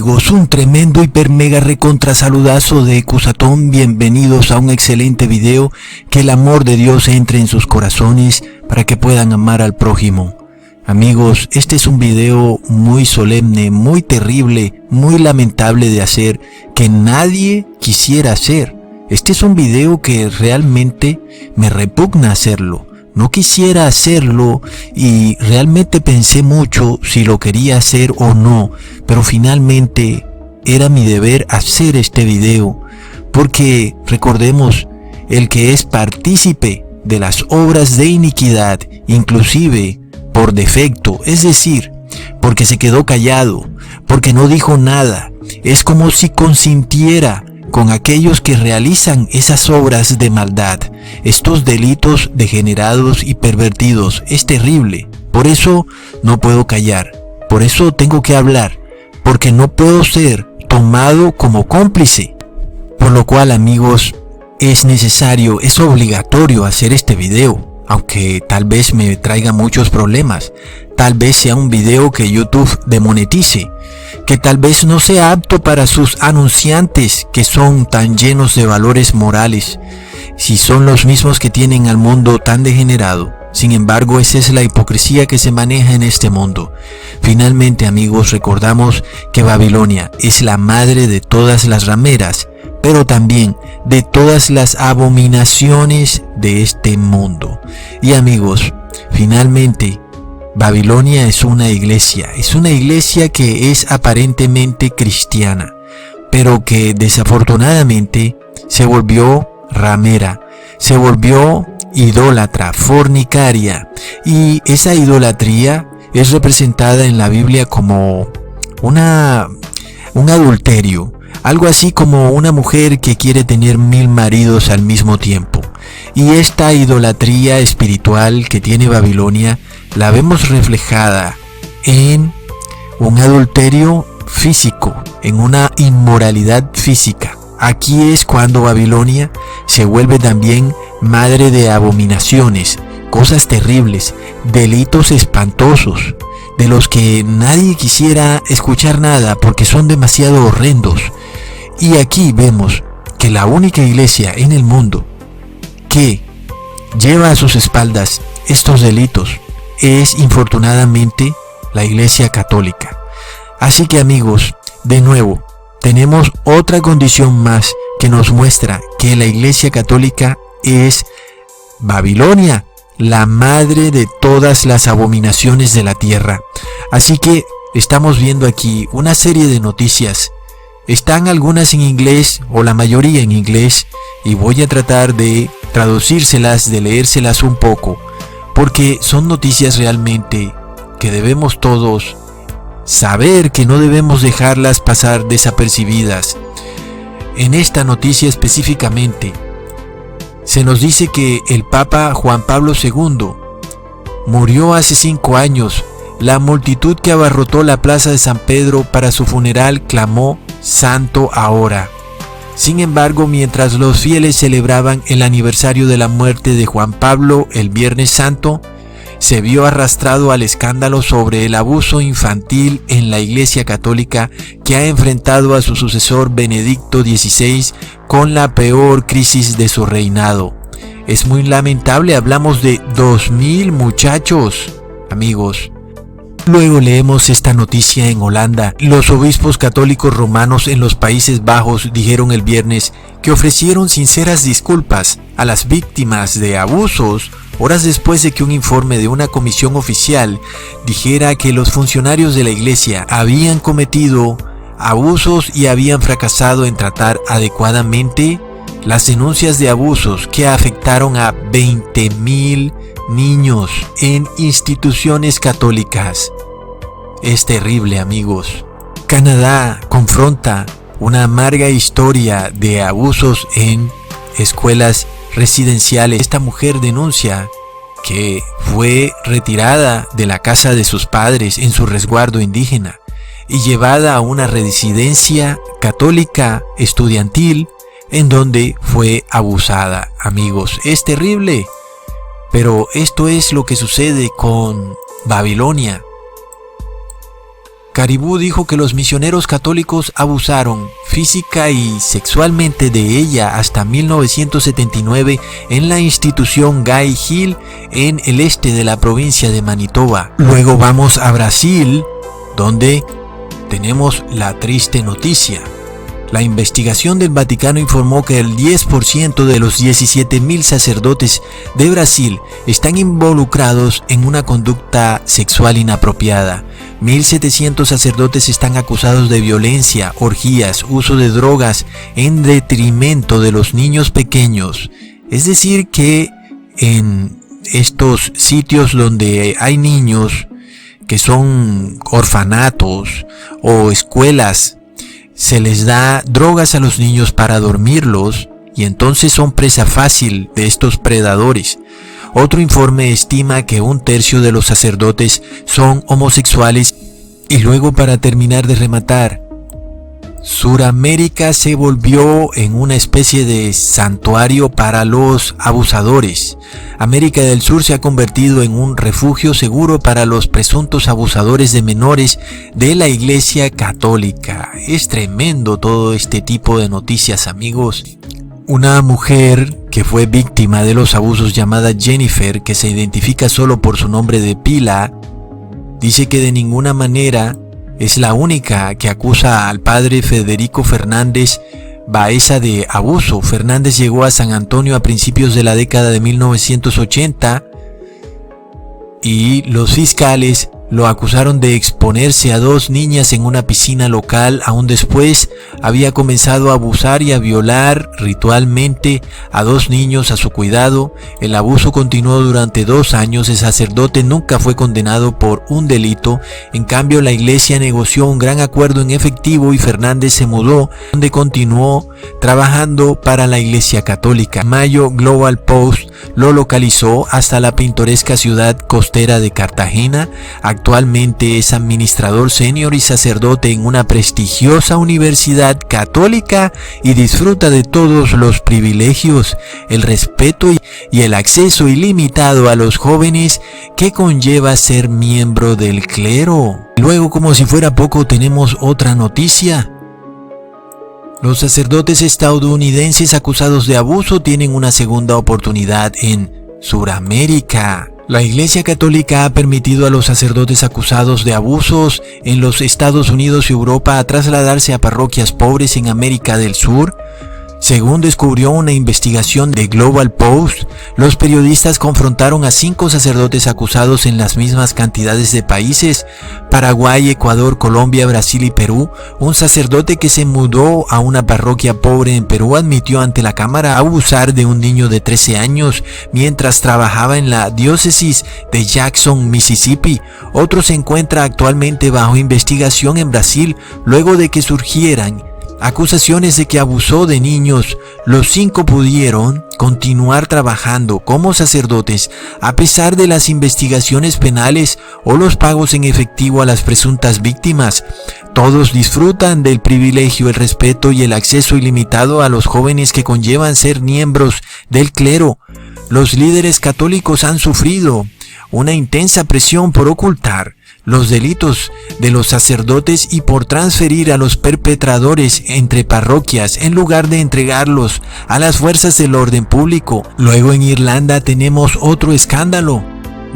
amigos, un tremendo hiper mega recontra saludazo de Cusatón. Bienvenidos a un excelente video. Que el amor de Dios entre en sus corazones para que puedan amar al prójimo. Amigos, este es un video muy solemne, muy terrible, muy lamentable de hacer, que nadie quisiera hacer. Este es un video que realmente me repugna hacerlo. No quisiera hacerlo y realmente pensé mucho si lo quería hacer o no, pero finalmente era mi deber hacer este video, porque recordemos, el que es partícipe de las obras de iniquidad, inclusive por defecto, es decir, porque se quedó callado, porque no dijo nada, es como si consintiera con aquellos que realizan esas obras de maldad, estos delitos degenerados y pervertidos. Es terrible. Por eso no puedo callar, por eso tengo que hablar, porque no puedo ser tomado como cómplice. Por lo cual, amigos, es necesario, es obligatorio hacer este video, aunque tal vez me traiga muchos problemas. Tal vez sea un video que YouTube demonetice, que tal vez no sea apto para sus anunciantes que son tan llenos de valores morales, si son los mismos que tienen al mundo tan degenerado. Sin embargo, esa es la hipocresía que se maneja en este mundo. Finalmente, amigos, recordamos que Babilonia es la madre de todas las rameras, pero también de todas las abominaciones de este mundo. Y amigos, finalmente, Babilonia es una iglesia que es aparentemente cristiana, pero que desafortunadamente se volvió ramera, se volvió idólatra, fornicaria, y esa idolatría es representada en la Biblia como un adulterio, algo así como una mujer que quiere tener 1000 maridos al mismo tiempo. Y esta idolatría espiritual que tiene Babilonia la vemos reflejada en un adulterio físico, en una inmoralidad física. Aquí es cuando Babilonia se vuelve también madre de abominaciones, cosas terribles, delitos espantosos, de los que nadie quisiera escuchar nada porque son demasiado horrendos. Y aquí vemos que la única iglesia en el mundo que lleva a sus espaldas estos delitos es, infortunadamente, la Iglesia Católica. Así que, amigos, de nuevo, tenemos otra condición más que nos muestra que la Iglesia Católica es Babilonia, la madre de todas las abominaciones de la tierra. Así que estamos viendo aquí una serie de noticias. Están algunas en inglés, o la mayoría en inglés, y voy a tratar de traducírselas, de leérselas un poco, porque son noticias realmente que debemos todos saber, que no debemos dejarlas pasar desapercibidas. En esta noticia específicamente, se nos dice que el Papa Juan Pablo II murió hace 5 años. La multitud que abarrotó la plaza de San Pedro para su funeral clamó: "Santo ahora". Sin embargo, mientras los fieles celebraban el aniversario de la muerte de Juan Pablo el Viernes Santo, se vio arrastrado al escándalo sobre el abuso infantil en la Iglesia Católica, que ha enfrentado a su sucesor Benedicto XVI con la peor crisis de su reinado. Es muy lamentable, hablamos de 2000 muchachos, amigos. Luego leemos esta noticia en Holanda. Los obispos católicos romanos en los Países Bajos dijeron el viernes que ofrecieron sinceras disculpas a las víctimas de abusos, horas después de que un informe de una comisión oficial dijera que los funcionarios de la iglesia habían cometido abusos y habían fracasado en tratar adecuadamente las denuncias de abusos que afectaron a 20,000 niños en instituciones católicas. Es terrible, amigos. Canadá confronta una amarga historia de abusos en escuelas residenciales. Esta mujer denuncia que fue retirada de la casa de sus padres en su resguardo indígena y llevada a una residencia católica estudiantil en donde fue abusada. Amigos, es terrible. Pero esto es lo que sucede con Babilonia. Caribou dijo que los misioneros católicos abusaron física y sexualmente de ella hasta 1979 en la institución Gay Hill en el este de la provincia de Manitoba. Luego vamos a Brasil, donde tenemos la triste noticia. La investigación del Vaticano informó que el 10% de los 17.000 sacerdotes de Brasil están involucrados en una conducta sexual inapropiada. 1.700 sacerdotes están acusados de violencia, orgías, uso de drogas en detrimento de los niños pequeños. Es decir que en estos sitios donde hay niños que son orfanatos o escuelas, se les da drogas a los niños para dormirlos y entonces son presa fácil de estos predadores. Otro informe estima que 1/3 de los sacerdotes son homosexuales. Y luego, para terminar de rematar, Suramérica se volvió en una especie de santuario para los abusadores. América del Sur se ha convertido en un refugio seguro para los presuntos abusadores de menores de la Iglesia Católica. Es tremendo todo este tipo de noticias, amigos. Una mujer que fue víctima de los abusos, llamada Jennifer, que se identifica solo por su nombre de pila, dice que de ninguna manera es la única que acusa al padre Federico Fernández Baeza de abuso. Fernández llegó a San Antonio a principios de la década de 1980 y los fiscales lo acusaron de exponerse a 2 niñas en una piscina local. Aún después había comenzado a abusar y a violar ritualmente a 2 niños a su cuidado. El abuso continuó durante 2 años. El sacerdote nunca fue condenado por un delito. En cambio, la iglesia negoció un gran acuerdo en efectivo y Fernández se mudó, donde continuó trabajando para la Iglesia Católica. En mayo, Global Post lo localizó hasta la pintoresca ciudad costera de Cartagena. Actualmente es administrador senior y sacerdote en una prestigiosa universidad católica y disfruta de todos los privilegios, el respeto y el acceso ilimitado a los jóvenes que conlleva ser miembro del clero. Luego, como si fuera poco, tenemos otra noticia. Los sacerdotes estadounidenses acusados de abuso tienen una segunda oportunidad en Suramérica. La Iglesia Católica ha permitido a los sacerdotes acusados de abusos en los Estados Unidos y Europa a trasladarse a parroquias pobres en América del Sur. Según descubrió una investigación de Global Post, los periodistas confrontaron a 5 sacerdotes acusados en las mismas cantidades de países: Paraguay, Ecuador, Colombia, Brasil y Perú. Un sacerdote que se mudó a una parroquia pobre en Perú admitió ante la cámara abusar de un niño de 13 años mientras trabajaba en la diócesis de Jackson, Mississippi. Otro se encuentra actualmente bajo investigación en Brasil luego de que surgieran acusaciones de que abusó de niños. Los 5 pudieron continuar trabajando como sacerdotes a pesar de las investigaciones penales o los pagos en efectivo a las presuntas víctimas. Todos disfrutan del privilegio, el respeto y el acceso ilimitado a los jóvenes que conllevan ser miembros del clero. Los líderes católicos han sufrido una intensa presión por ocultar los delitos de los sacerdotes y por transferir a los perpetradores entre parroquias en lugar de entregarlos a las fuerzas del orden público. Luego, en Irlanda tenemos otro escándalo,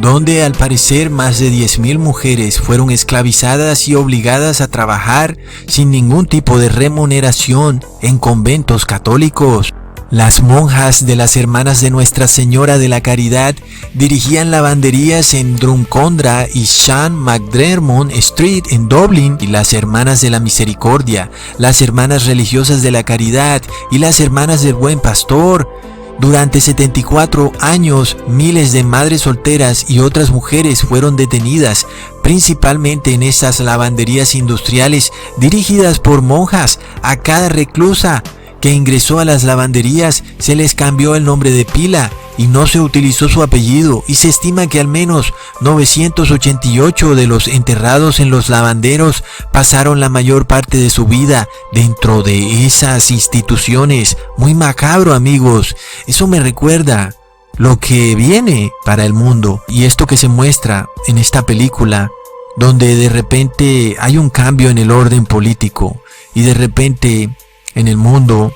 donde al parecer más de 10.000 mujeres fueron esclavizadas y obligadas a trabajar sin ningún tipo de remuneración en conventos católicos. Las monjas de las Hermanas de Nuestra Señora de la Caridad dirigían lavanderías en Drumcondra y Sean McDermott Street en Dublín, y las Hermanas de la Misericordia, las Hermanas Religiosas de la Caridad y las Hermanas del Buen Pastor. Durante 74 años, miles de madres solteras y otras mujeres fueron detenidas, principalmente en estas lavanderías industriales dirigidas por monjas. A cada reclusa que ingresó a las lavanderías se les cambió el nombre de pila y no se utilizó su apellido, y se estima que al menos 988 de los enterrados en los lavanderos pasaron la mayor parte de su vida dentro de esas instituciones. Muy macabro, amigos. Eso me recuerda lo que viene para el mundo, y esto que se muestra en esta película donde de repente hay un cambio en el orden político y de repente en el mundo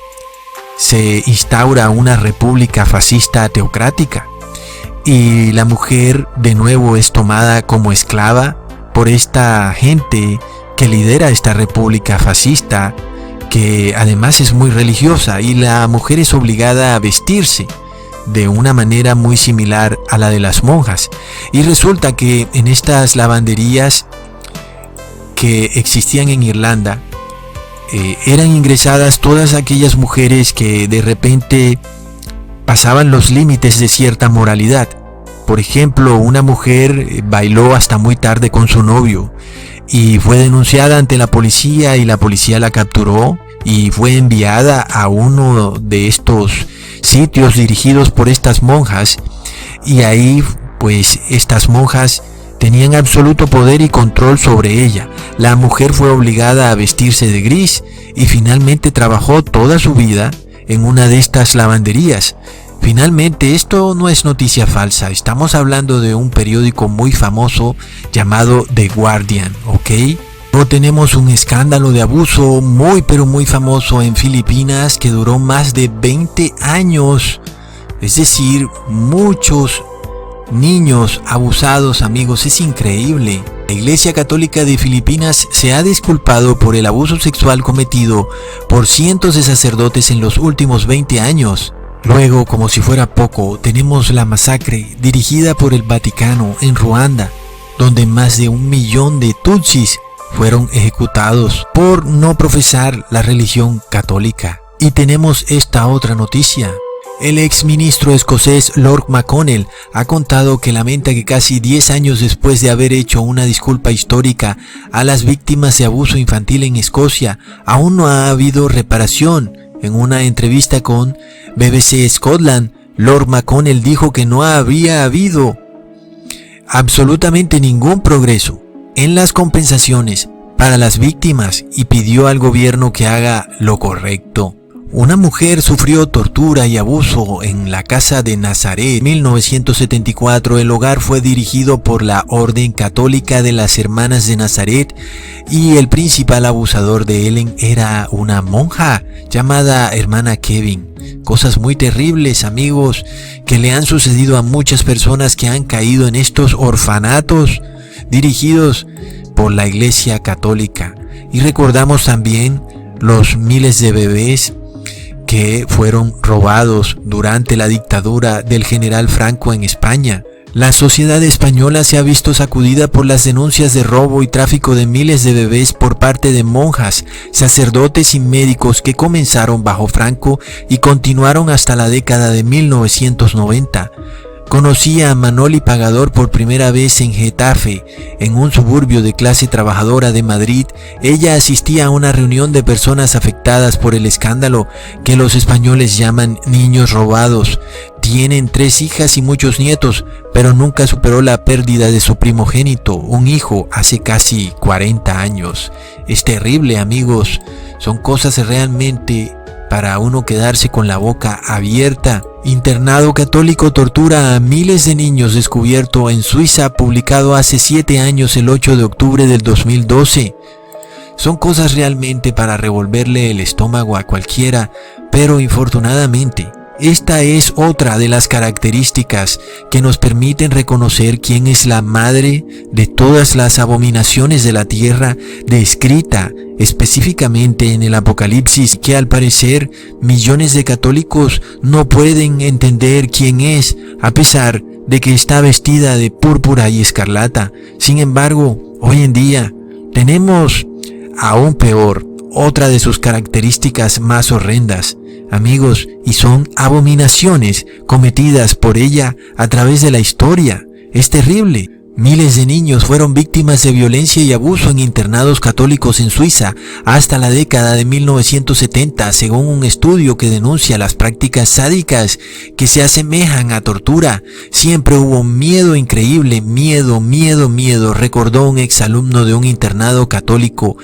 se instaura una república fascista teocrática y la mujer de nuevo es tomada como esclava por esta gente que lidera esta república fascista, que además es muy religiosa, y la mujer es obligada a vestirse de una manera muy similar a la de las monjas. Y resulta que en estas lavanderías que existían en Irlanda eran ingresadas todas aquellas mujeres que de repente pasaban los límites de cierta moralidad. Por ejemplo, una mujer bailó hasta muy tarde con su novio y fue denunciada ante la policía y la policía la capturó y fue enviada a uno de estos sitios dirigidos por estas monjas, y ahí pues estas monjas tenían absoluto poder y control sobre ella. La mujer fue obligada a vestirse de gris y finalmente trabajó toda su vida en una de estas lavanderías. Finalmente, esto no es noticia falsa, estamos hablando de un periódico muy famoso llamado The Guardian, ¿ok? Luego tenemos un escándalo de abuso muy pero muy famoso en Filipinas que duró más de 20 años, es decir, muchos niños abusados, amigos, es increíble. La Iglesia Católica de Filipinas se ha disculpado por el abuso sexual cometido por cientos de sacerdotes en los últimos 20 años. Luego, como si fuera poco, tenemos la masacre dirigida por el Vaticano en Ruanda, donde más de 1 millón de tutsis fueron ejecutados por no profesar la religión católica. Y tenemos esta otra noticia. El exministro escocés Lord McConnell ha contado que lamenta que casi 10 años después de haber hecho una disculpa histórica a las víctimas de abuso infantil en Escocia, aún no ha habido reparación. En una entrevista con BBC Scotland, Lord McConnell dijo que no había habido absolutamente ningún progreso en las compensaciones para las víctimas y pidió al gobierno que haga lo correcto. Una mujer sufrió tortura y abuso en la casa de Nazaret en 1974. El hogar fue dirigido por la Orden Católica de las Hermanas de Nazaret y el principal abusador de Ellen era una monja llamada Hermana Kevin. Cosas muy terribles, amigos, que le han sucedido a muchas personas que han caído en estos orfanatos dirigidos por la Iglesia Católica. Y recordamos también los miles de bebés que fueron robados durante la dictadura del general Franco en España. La sociedad española se ha visto sacudida por las denuncias de robo y tráfico de miles de bebés por parte de monjas, sacerdotes y médicos que comenzaron bajo Franco y continuaron hasta la década de 1990. Conocí a Manoli Pagador por primera vez en Getafe, en un suburbio de clase trabajadora de Madrid. Ella asistía a una reunión de personas afectadas por el escándalo que los españoles llaman niños robados. Tienen 3 hijas y muchos nietos, pero nunca superó la pérdida de su primogénito, un hijo, hace casi 40 años. Es terrible, amigos. Son cosas realmente para uno quedarse con la boca abierta. Internado católico tortura a miles de niños descubierto en Suiza, publicado hace 7 años, el 8 de octubre del 2012. Son cosas realmente para revolverle el estómago a cualquiera, pero infortunadamente, esta es otra de las características que nos permiten reconocer quién es la madre de todas las abominaciones de la tierra, descrita específicamente en el Apocalipsis, que al parecer millones de católicos no pueden entender quién es, a pesar de que está vestida de púrpura y escarlata. Sin embargo, hoy en día tenemos aún peor, otra de sus características más horrendas, amigos, y son abominaciones cometidas por ella a través de la historia. Es terrible. Miles de niños fueron víctimas de violencia y abuso en internados católicos en Suiza hasta la década de 1970, según un estudio que denuncia las prácticas sádicas que se asemejan a tortura. Siempre hubo miedo increíble, miedo, recordó un exalumno de un internado católico.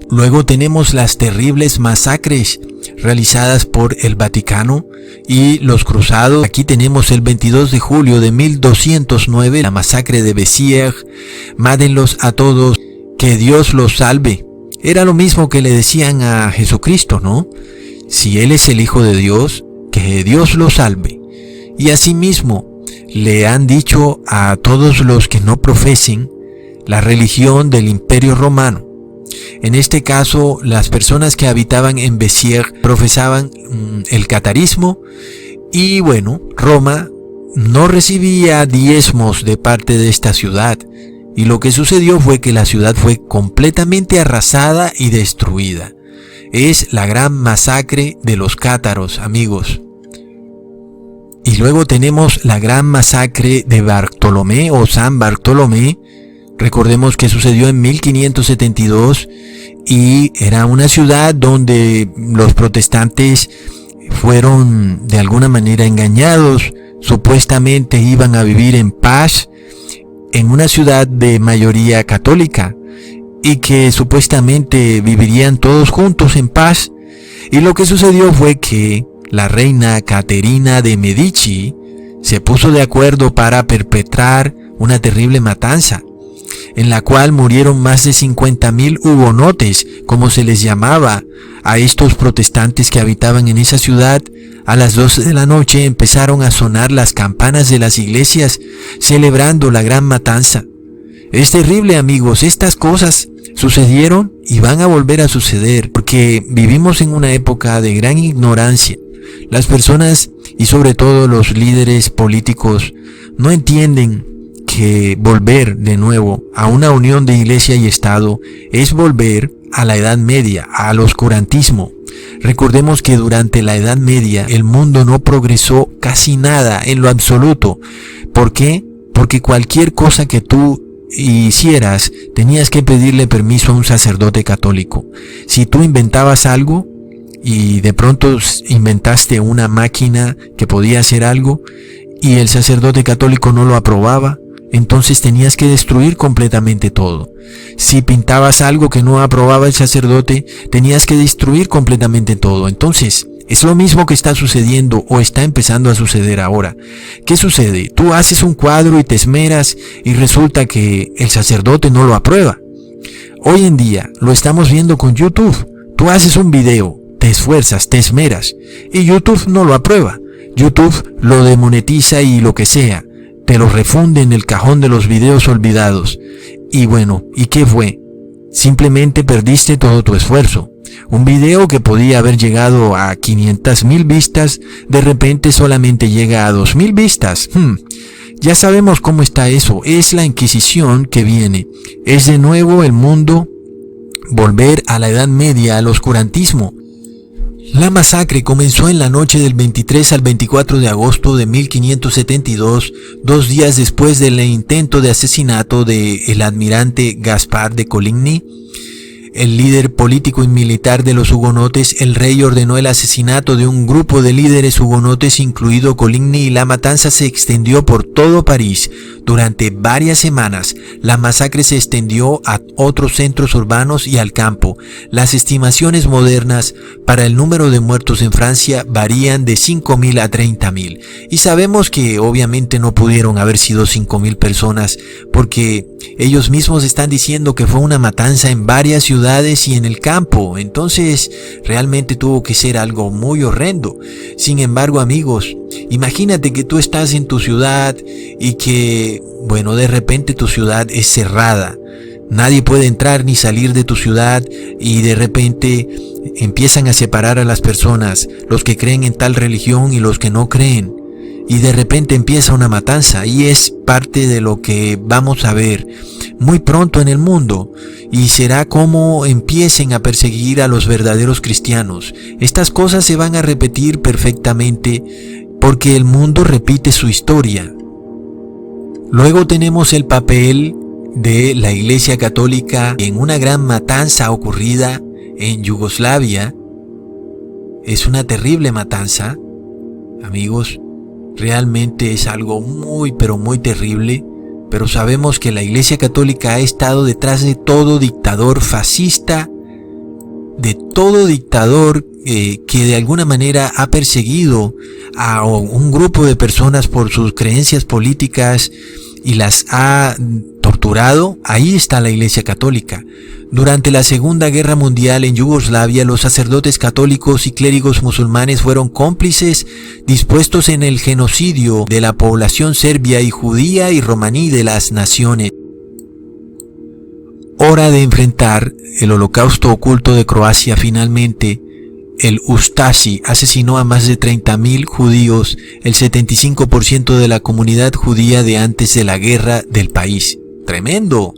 Luego tenemos las terribles masacres realizadas por el Vaticano y los cruzados. Aquí tenemos el 22 de julio de 1209, la masacre de Béziers. Mátenlos a todos, que Dios los salve. Era lo mismo que le decían a Jesucristo, ¿no? Si Él es el Hijo de Dios, que Dios lo salve. Y asimismo le han dicho a todos los que no profesen la religión del Imperio Romano. En este caso, las personas que habitaban en Béziers profesaban el catarismo y bueno, Roma no recibía diezmos de parte de esta ciudad. Y lo que sucedió fue que la ciudad fue completamente arrasada y destruida. Es la gran masacre de los cátaros, amigos. Y luego tenemos la gran masacre de Bartolomé o San Bartolomé. Recordemos que sucedió en 1572 y era una ciudad donde los protestantes fueron de alguna manera engañados. Supuestamente iban a vivir en paz en una ciudad de mayoría católica y que supuestamente vivirían todos juntos en paz. Y lo que sucedió fue que la reina Caterina de Medici se puso de acuerdo para perpetrar una terrible matanza, en la cual murieron más de 50,000 hugonotes, como se les llamaba a estos protestantes que habitaban en esa ciudad. A las 12 de la noche empezaron a sonar las campanas de las iglesias, celebrando la gran matanza. Es terrible, amigos, estas cosas sucedieron y van a volver a suceder, porque vivimos en una época de gran ignorancia. Las personas y sobre todo los líderes políticos no entienden que volver de nuevo a una unión de iglesia y Estado es volver a la Edad Media, al oscurantismo. Recordemos que durante la Edad Media el mundo no progresó casi nada en lo absoluto. ¿Por qué? Porque cualquier cosa que tú hicieras tenías que pedirle permiso a un sacerdote católico. Si tú inventabas algo y de pronto inventaste una máquina que podía hacer algo y el sacerdote católico no lo aprobaba, entonces tenías que destruir completamente todo. Si pintabas algo que no aprobaba el sacerdote, tenías que destruir completamente todo. Entonces, es lo mismo que está sucediendo o está empezando a suceder ahora. ¿Qué sucede? Tú haces un cuadro y te esmeras y resulta que el sacerdote no lo aprueba. Hoy en día lo estamos viendo con YouTube. Tú haces un video, te esfuerzas, te esmeras y YouTube no lo aprueba. YouTube lo demonetiza y lo que sea. Te lo refunde en el cajón de los videos olvidados. Y bueno, ¿y qué fue? Simplemente perdiste todo tu esfuerzo. Un video que podía haber llegado a 500,000 vistas, de repente solamente llega a 2,000 vistas. Ya sabemos cómo está eso. Es la Inquisición que viene. Es de nuevo el mundo volver a la Edad Media, al oscurantismo. La masacre comenzó en la noche del 23 al 24 de agosto de 1572, 2 días después del intento de asesinato del almirante Gaspar de Coligny. El líder político y militar de los hugonotes, el rey ordenó el asesinato de un grupo de líderes hugonotes, incluido Coligny, y la matanza se extendió por todo París. Durante varias semanas, la masacre se extendió a otros centros urbanos y al campo. Las estimaciones modernas para el número de muertos en Francia varían de 5,000 a 30,000. Y sabemos que obviamente no pudieron haber sido 5,000 personas, porque ellos mismos están diciendo que fue una matanza en varias ciudades y en el campo. Entonces, realmente tuvo que ser algo muy horrendo. Sin embargo, amigos, imagínate que tú estás en tu ciudad y que, bueno, de repente tu ciudad es cerrada. Nadie puede entrar ni salir de tu ciudad y de repente empiezan a separar a las personas, los que creen en tal religión y los que no creen. Y de repente empieza una matanza y es parte de lo que vamos a ver muy pronto en el mundo, y será como empiecen a perseguir a los verdaderos cristianos. Estas cosas se van a repetir perfectamente porque el mundo repite su historia. Luego tenemos el papel de la Iglesia Católica en una gran matanza ocurrida en Yugoslavia. Es una terrible matanza, amigos. Realmente es algo muy pero muy terrible, pero sabemos que la Iglesia Católica ha estado detrás de todo dictador fascista, de todo dictador que de alguna manera ha perseguido a un grupo de personas por sus creencias políticas y las ha torturado, ahí está la Iglesia Católica. Durante la Segunda Guerra Mundial en Yugoslavia, los sacerdotes católicos y clérigos musulmanes fueron cómplices dispuestos en el genocidio de la población serbia y judía y romaní de las naciones. Hora de enfrentar el holocausto oculto de Croacia. Finalmente, el Ustashi asesinó a más de 30.000 judíos, el 75% de la comunidad judía de antes de la guerra del país. ¡Tremendo!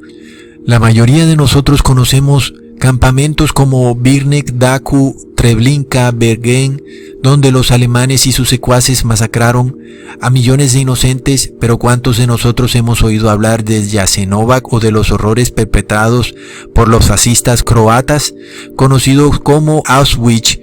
La mayoría de nosotros conocemos campamentos como Birnek, Daku, Treblinka, Bergen, donde los alemanes y sus secuaces masacraron a millones de inocentes, pero ¿cuántos de nosotros hemos oído hablar de Jasenovac o de los horrores perpetrados por los fascistas croatas, conocidos como Auschwitz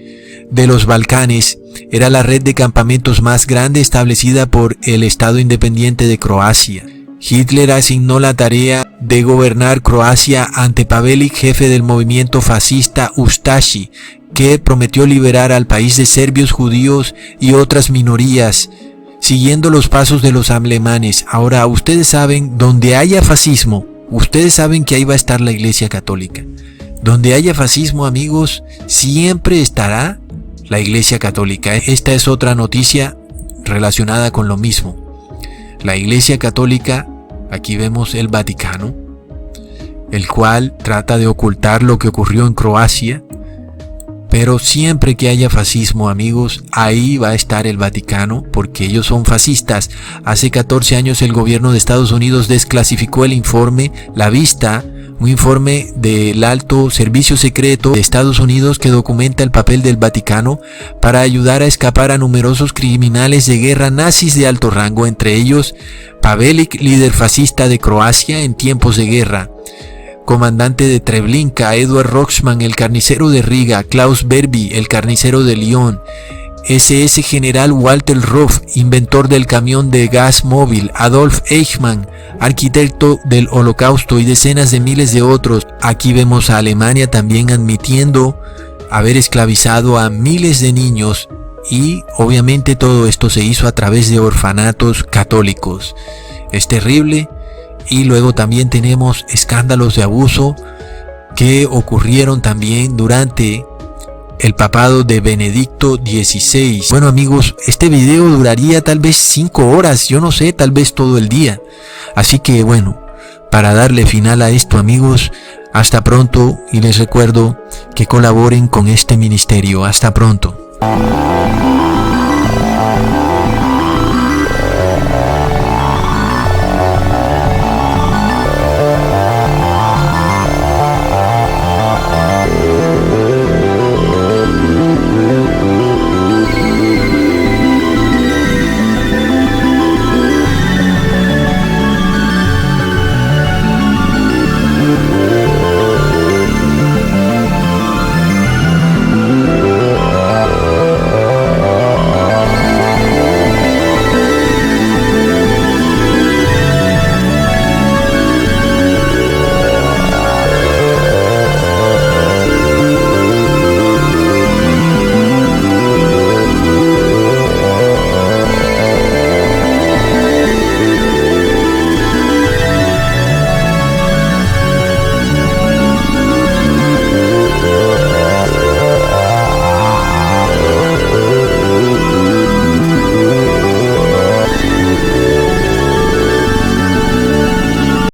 de los Balcanes? Era la red de campamentos más grande establecida por el Estado Independiente de Croacia. Hitler asignó la tarea de gobernar Croacia ante Pavelić, jefe del movimiento fascista Ustashi, que prometió liberar al país de serbios, judíos y otras minorías, siguiendo los pasos de los alemanes. Ahora, ustedes saben, donde haya fascismo, ustedes saben que ahí va a estar la Iglesia Católica. Donde haya fascismo, amigos, siempre estará la Iglesia Católica. Esta es otra noticia relacionada con lo mismo. La Iglesia Católica, aquí vemos el Vaticano, el cual trata de ocultar lo que ocurrió en Croacia, pero siempre que haya fascismo, amigos, ahí va a estar el Vaticano, porque ellos son fascistas. Hace 14 años el gobierno de Estados Unidos desclasificó el informe La Vista, un informe del Alto Servicio Secreto de Estados Unidos que documenta el papel del Vaticano para ayudar a escapar a numerosos criminales de guerra nazis de alto rango, entre ellos Pavelić, líder fascista de Croacia en tiempos de guerra, comandante de Treblinka, Eduard Roxman, el carnicero de Riga, Klaus Barbie, el carnicero de Lyon, SS General Walter Ruff, inventor del camión de gas móvil, Adolf Eichmann, arquitecto del Holocausto, y decenas de miles de otros. Aquí vemos a Alemania también admitiendo haber esclavizado a miles de niños, y obviamente todo esto se hizo a través de orfanatos católicos. Es terrible. Y luego también tenemos escándalos de abuso que ocurrieron también durante el papado de Benedicto XVI. Bueno, amigos, este video duraría tal vez 5 horas, yo no sé, tal vez todo el día. Así que bueno, para darle final a esto, amigos, hasta pronto, y les recuerdo que colaboren con este ministerio. Hasta pronto.